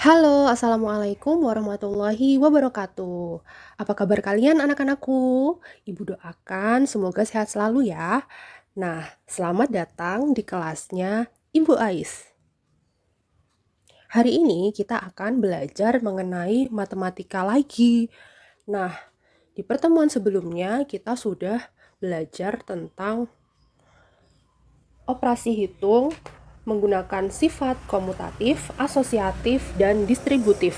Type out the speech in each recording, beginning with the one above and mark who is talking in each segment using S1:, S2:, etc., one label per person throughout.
S1: Halo, assalamualaikum warahmatullahi wabarakatuh. Apa kabar kalian, anak-anakku? Ibu doakan semoga sehat selalu ya. Nah, selamat datang di kelasnya Ibu Ais. Hari ini kita akan belajar mengenai matematika lagi. Nah, di pertemuan sebelumnya kita sudah belajar tentang operasi hitung menggunakan sifat komutatif, asosiatif, dan distributif.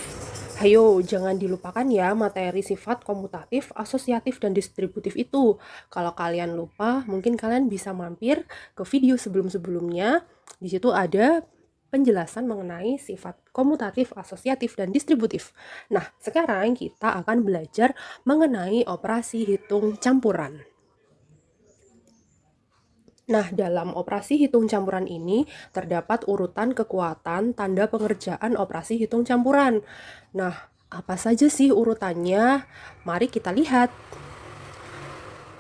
S1: Hayo, jangan dilupakan ya materi sifat komutatif, asosiatif, dan distributif itu. Kalau kalian lupa, mungkin kalian bisa mampir ke video sebelum-sebelumnya. Di situ ada penjelasan mengenai sifat komutatif, asosiatif, dan distributif. Nah, sekarang kita akan belajar mengenai operasi hitung campuran. Nah, dalam operasi hitung campuran ini terdapat urutan kekuatan tanda pengerjaan operasi hitung campuran. Nah, apa saja sih urutannya? Mari kita lihat.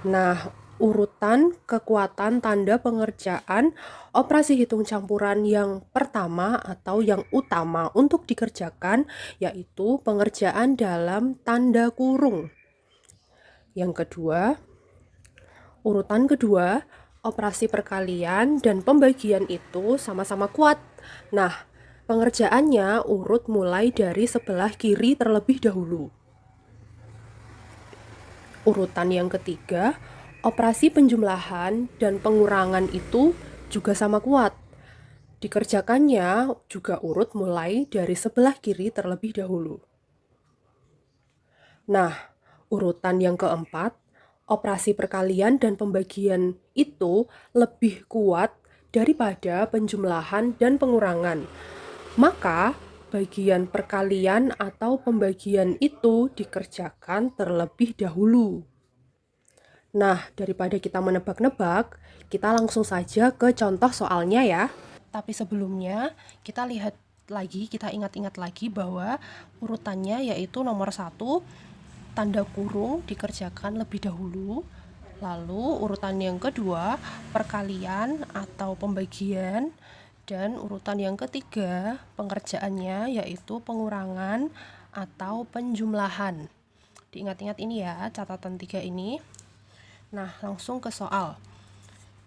S1: Nah, urutan kekuatan tanda pengerjaan operasi hitung campuran yang pertama atau yang utama untuk dikerjakan yaitu pengerjaan dalam tanda kurung. Yang kedua, urutan kedua, operasi perkalian dan pembagian itu sama-sama kuat. Nah, pengerjaannya urut mulai dari sebelah kiri terlebih dahulu. Urutan yang ketiga, operasi penjumlahan dan pengurangan itu juga sama kuat. Dikerjakannya juga urut mulai dari sebelah kiri terlebih dahulu. Nah, urutan yang keempat, operasi perkalian dan pembagian itu lebih kuat daripada penjumlahan dan pengurangan. Maka, bagian perkalian atau pembagian itu dikerjakan terlebih dahulu. Nah, daripada kita menebak-nebak, kita langsung saja ke contoh soalnya ya. Tapi sebelumnya, kita ingat-ingat lagi bahwa urutannya yaitu nomor 1, tanda kurung dikerjakan lebih dahulu. Lalu urutan yang kedua, perkalian atau pembagian. Dan urutan yang ketiga, pengerjaannya yaitu pengurangan atau penjumlahan. Diingat-ingat ini ya, catatan 3 ini. Nah, langsung ke soal.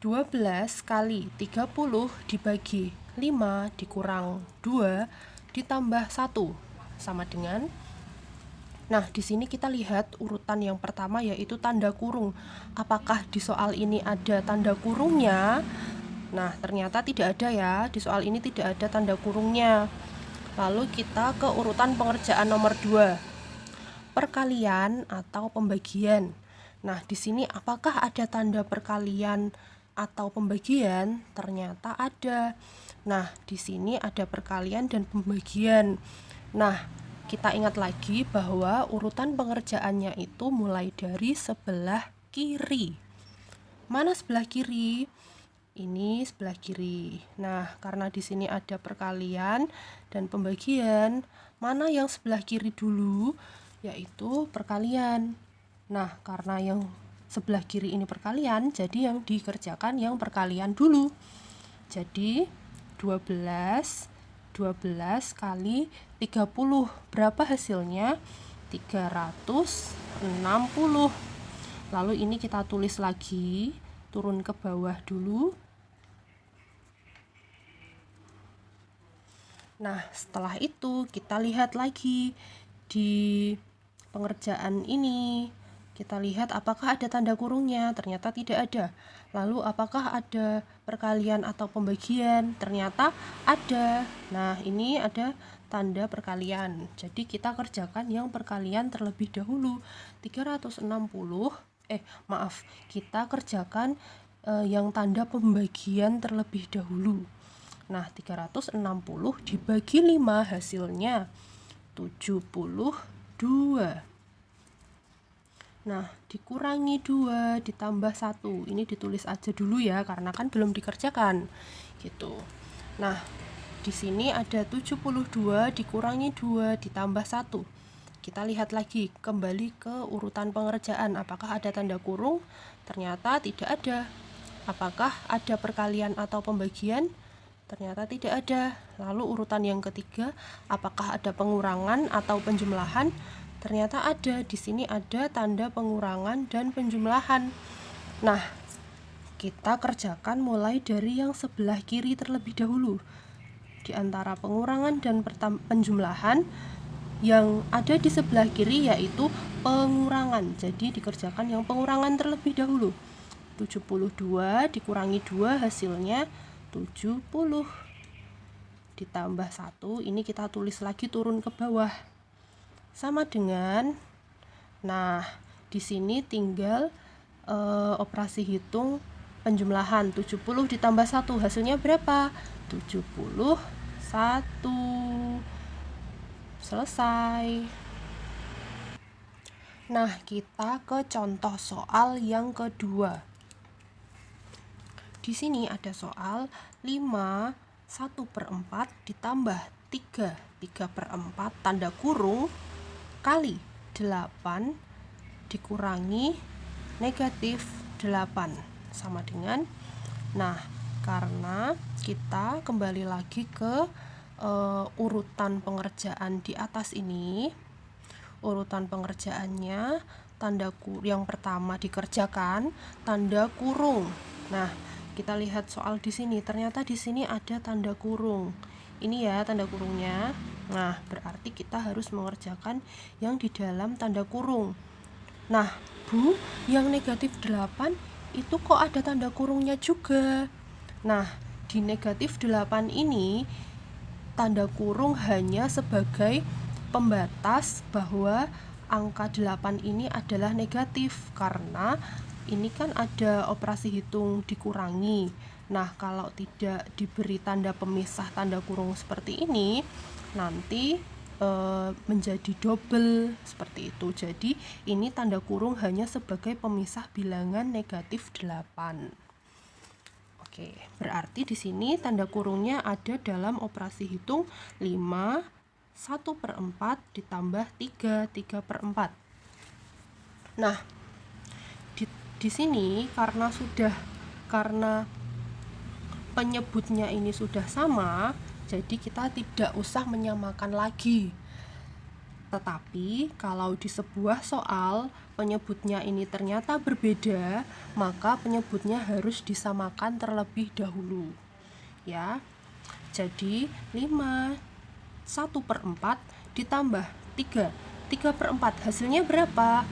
S1: 12 kali 30 dibagi 5 dikurang 2 ditambah 1 sama dengan. Nah, di sini kita lihat urutan yang pertama yaitu tanda kurung. Apakah di soal ini ada tanda kurungnya? Nah, ternyata tidak ada ya. Di soal ini tidak ada tanda kurungnya. Lalu kita ke urutan pengerjaan nomor 2. Perkalian atau pembagian. Nah, di sini apakah ada tanda perkalian atau pembagian? Ternyata ada. Nah, di sini ada perkalian dan pembagian. Nah, kita ingat lagi bahwa urutan pengerjaannya itu mulai dari sebelah kiri. Mana sebelah kiri? Ini sebelah kiri. Nah, karena di sini ada perkalian dan pembagian, mana yang sebelah kiri dulu? Yaitu perkalian. Nah, karena yang sebelah kiri ini perkalian, jadi yang dikerjakan yang perkalian dulu. Jadi 12 kali 30. Berapa hasilnya? 360. Lalu ini kita tulis lagi, turun ke bawah dulu. Nah, setelah itu kita lihat lagi di pengerjaan ini. Kita lihat apakah ada tanda kurungnya, ternyata tidak ada. Lalu apakah ada perkalian atau pembagian, ternyata ada. Nah, ini ada tanda perkalian. Jadi kita kerjakan yang perkalian terlebih dahulu. 360, kita kerjakan yang tanda pembagian terlebih dahulu. Nah, 360 dibagi 5 hasilnya 72. Nah, dikurangi 2 ditambah 1. Ini ditulis aja dulu ya, karena kan belum dikerjakan. Gitu. Nah, di sini ada 72 dikurangi 2 ditambah 1. Kita lihat lagi, kembali ke urutan pengerjaan. Apakah ada tanda kurung? Ternyata tidak ada. Apakah ada perkalian atau pembagian? Ternyata tidak ada. Lalu urutan yang ketiga, apakah ada pengurangan atau penjumlahan? Ternyata ada. Di sini ada tanda pengurangan dan penjumlahan. Nah, kita kerjakan mulai dari yang sebelah kiri terlebih dahulu. Di antara pengurangan dan penjumlahan, yang ada di sebelah kiri yaitu pengurangan. Jadi dikerjakan yang pengurangan terlebih dahulu. 72 dikurangi 2 hasilnya 70. Ditambah 1, ini kita tulis lagi turun ke bawah. Sama dengan, nah di sini tinggal operasi hitung penjumlahan. 70 ditambah 1 hasilnya berapa? 71. Selesai. Nah, kita ke contoh soal yang kedua. Di sini ada soal 5 1/4 ditambah 3/4 tanda kurung kali 8 dikurangi negatif 8 sama dengan, nah karena kita kembali lagi ke urutan pengerjaan di atas ini, urutan pengerjaannya yang pertama dikerjakan tanda kurung. Nah, kita lihat soal di sini, ternyata di sini ada tanda kurung. Ini ya tanda kurungnya. Nah, berarti kita harus mengerjakan yang di dalam tanda kurung. Nah, Bu, yang negatif 8 itu kok ada tanda kurungnya juga. Nah, di negatif 8 ini tanda kurung hanya sebagai pembatas bahwa angka 8 ini adalah negatif, karena ini kan ada operasi hitung dikurangi. Nah, kalau tidak diberi tanda pemisah tanda kurung seperti ini, nanti menjadi double seperti itu. Jadi ini tanda kurung hanya sebagai pemisah bilangan negatif 8. Oke, berarti di sini tanda kurungnya ada dalam operasi hitung 5 1/4 ditambah 3/4. Nah, di sini karena penyebutnya ini sudah sama, jadi kita tidak usah menyamakan lagi. Tetapi kalau di sebuah soal penyebutnya ini ternyata berbeda, maka penyebutnya harus disamakan terlebih dahulu. Ya. Jadi 5 1/4 ditambah 3/4 hasilnya berapa?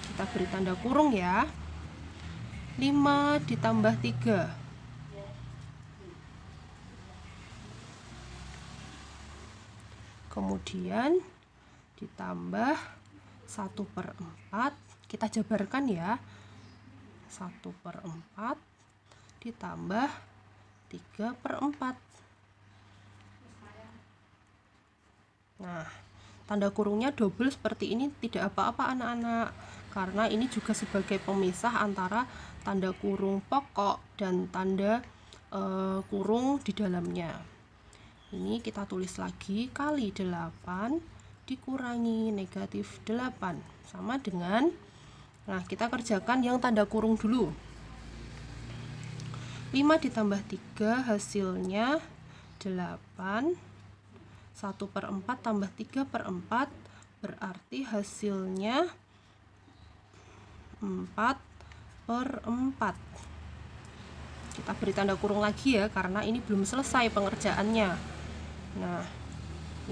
S1: Kita beri tanda kurung ya. 5 ditambah 3. Kemudian ditambah 1/4. Kita jabarkan ya. 1/4 ditambah 3/4. Nah, tanda kurungnya double seperti ini tidak apa-apa anak-anak, karena ini juga sebagai pemisah antara tanda kurung pokok dan tanda kurung di dalamnya. Ini kita tulis lagi kali 8 dikurangi negatif 8 sama dengan, nah kita kerjakan yang tanda kurung dulu. 5 ditambah 3 hasilnya 8. 1/4 tambah 3/4 berarti hasilnya 4/4. Kita beri tanda kurung lagi ya, karena ini belum selesai pengerjaannya. Nah,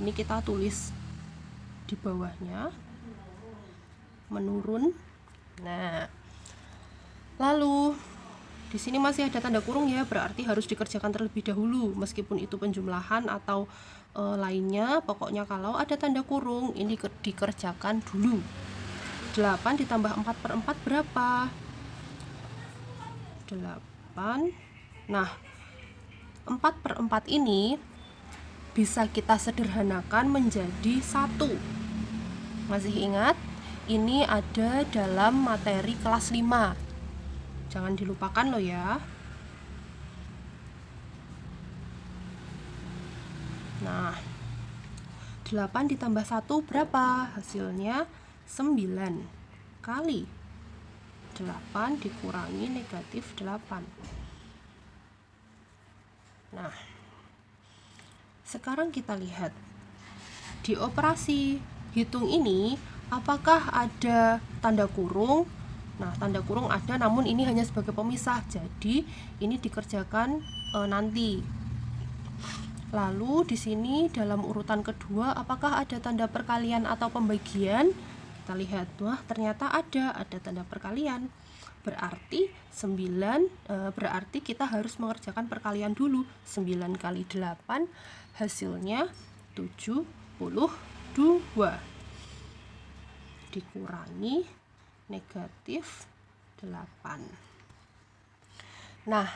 S1: ini kita tulis di bawahnya menurun. Nah, lalu di sini masih ada tanda kurung ya, berarti harus dikerjakan terlebih dahulu meskipun itu penjumlahan atau lainnya. Pokoknya kalau ada tanda kurung ini dikerjakan dulu. 8 ditambah 4/4 berapa? 8. Nah, 4/4 ini bisa kita sederhanakan menjadi 1. Masih ingat? Ini ada dalam materi kelas 5. Jangan dilupakan loh ya. Nah, 8 ditambah 1 berapa? Hasilnya 9 kali 8 dikurangi negatif 8. Nah, sekarang kita lihat di operasi hitung ini apakah ada tanda kurung. Nah, tanda kurung ada, namun ini hanya sebagai pemisah, jadi ini dikerjakan nanti. Lalu di sini dalam urutan kedua apakah ada tanda perkalian atau pembagian? Kita lihat, wah ternyata ada tanda perkalian. Berarti 9 berarti kita harus mengerjakan perkalian dulu. 9 kali 8 hasilnya 72 dikurangi negatif 8. Nah,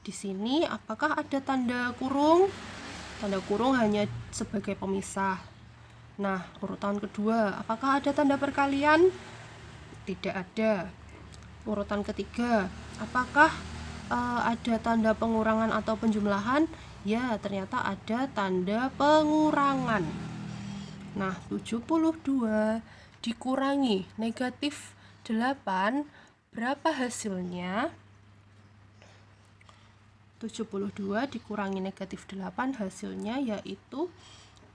S1: di sini apakah ada tanda kurung? Tanda kurung hanya sebagai pemisah. Nah, urutan kedua, apakah ada tanda perkalian? Tidak ada. Urutan ketiga, apakah ada tanda pengurangan atau penjumlahan? Ya, ternyata ada tanda pengurangan. Nah, 72 dikurangi negatif 8, berapa hasilnya? 72 dikurangi negatif 8 hasilnya yaitu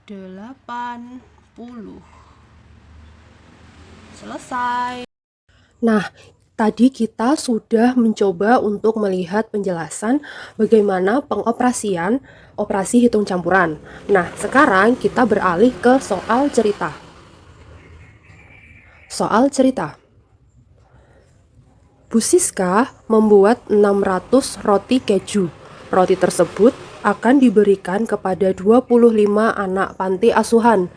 S1: 80. Selesai. Nah, tadi kita sudah mencoba untuk melihat penjelasan bagaimana pengoperasian operasi hitung campuran. Nah, sekarang kita beralih ke soal cerita. Soal cerita. Bu Siska membuat 600 roti keju. Roti tersebut akan diberikan kepada 25 anak panti asuhan.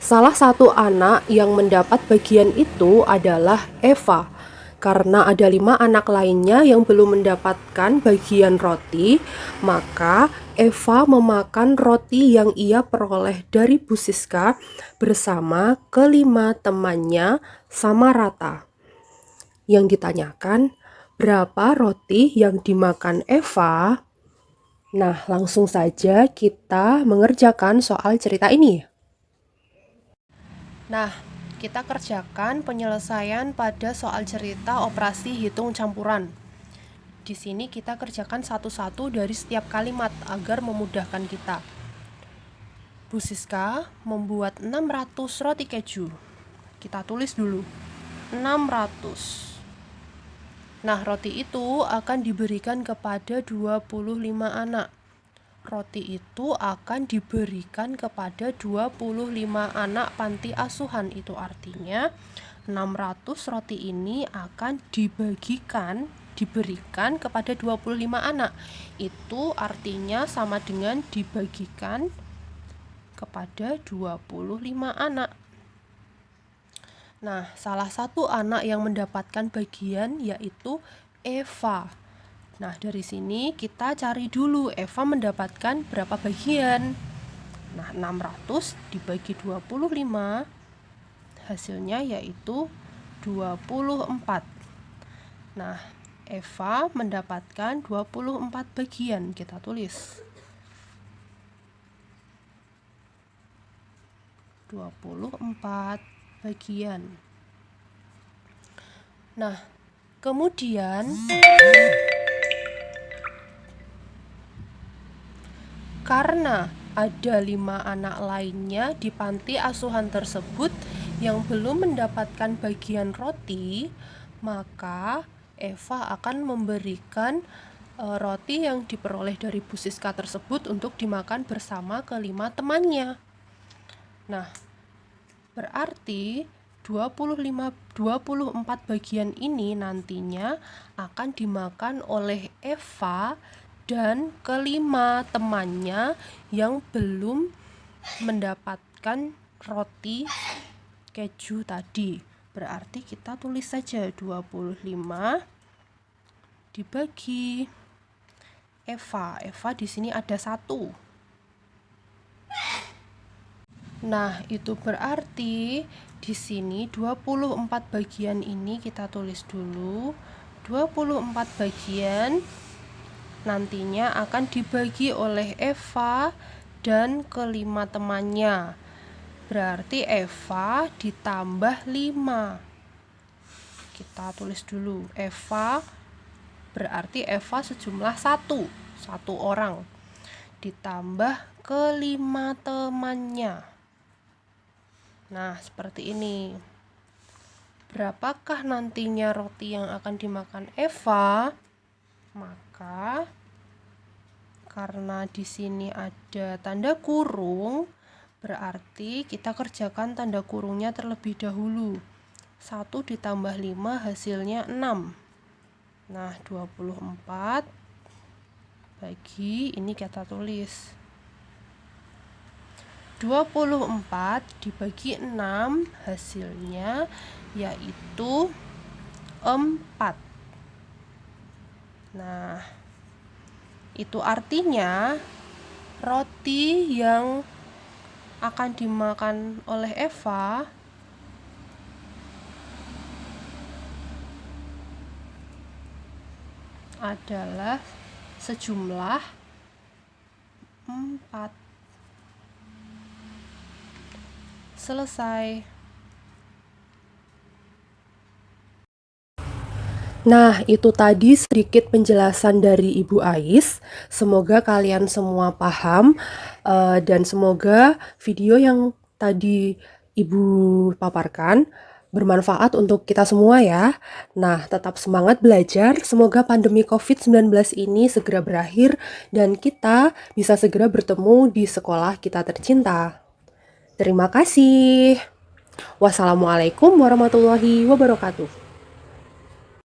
S1: Salah satu anak yang mendapat bagian itu adalah Eva. Karena ada 5 anak lainnya yang belum mendapatkan bagian roti, maka Eva memakan roti yang ia peroleh dari Bu Siska bersama kelima temannya sama rata. Yang ditanyakan, berapa roti yang dimakan Eva? Nah, langsung saja kita mengerjakan soal cerita ini. Nah, kita kerjakan penyelesaian pada soal cerita operasi hitung campuran. Di sini kita kerjakan satu-satu dari setiap kalimat agar memudahkan kita. Bu Siska membuat 600 roti keju. Kita tulis dulu, 600. Nah, roti itu akan diberikan kepada 25 anak. Roti itu akan diberikan kepada 25 anak panti asuhan. Itu artinya 600 roti ini akan diberikan kepada 25 anak. Itu artinya sama dengan dibagikan kepada 25 anak. Nah, salah satu anak yang mendapatkan bagian yaitu Eva. Nah, dari sini kita cari dulu Eva mendapatkan berapa bagian. Nah, 600 dibagi 25 hasilnya yaitu 24. Nah, Eva mendapatkan 24 bagian. Kita tulis 24 bagian. Nah, kemudian karena ada 5 anak lainnya di panti asuhan tersebut yang belum mendapatkan bagian roti, maka Eva akan memberikan roti yang diperoleh dari Bu Siska tersebut untuk dimakan bersama kelima temannya. Nah, berarti 24 bagian ini nantinya akan dimakan oleh Eva dan kelima temannya yang belum mendapatkan roti keju tadi. Berarti kita tulis saja 25 dibagi Eva. Eva di sini ada 1. Nah, itu berarti di sini 24 bagian ini kita tulis dulu. 24 bagian nantinya akan dibagi oleh Eva dan kelima temannya. Berarti Eva ditambah 5. Kita tulis dulu. Eva berarti Eva sejumlah 1 orang. ditambah kelima temannya. Nah, seperti ini. Berapakah nantinya roti yang akan dimakan Eva? Maka karena di sini ada tanda kurung, berarti kita kerjakan tanda kurungnya terlebih dahulu. 1 ditambah 5 hasilnya 6. Nah, 24 bagi ini kita tulis. 24 dibagi 6 hasilnya yaitu 4. Nah, itu artinya roti yang akan dimakan oleh Eva adalah sejumlah 4. Selesai. Nah, itu tadi sedikit penjelasan dari Ibu Ais. Semoga kalian semua paham, dan semoga video yang tadi Ibu paparkan bermanfaat untuk kita semua ya. Nah, tetap semangat belajar. Semoga pandemi COVID-19 ini segera berakhir dan kita bisa segera bertemu di sekolah kita tercinta. Terima kasih. Wassalamualaikum warahmatullahi wabarakatuh.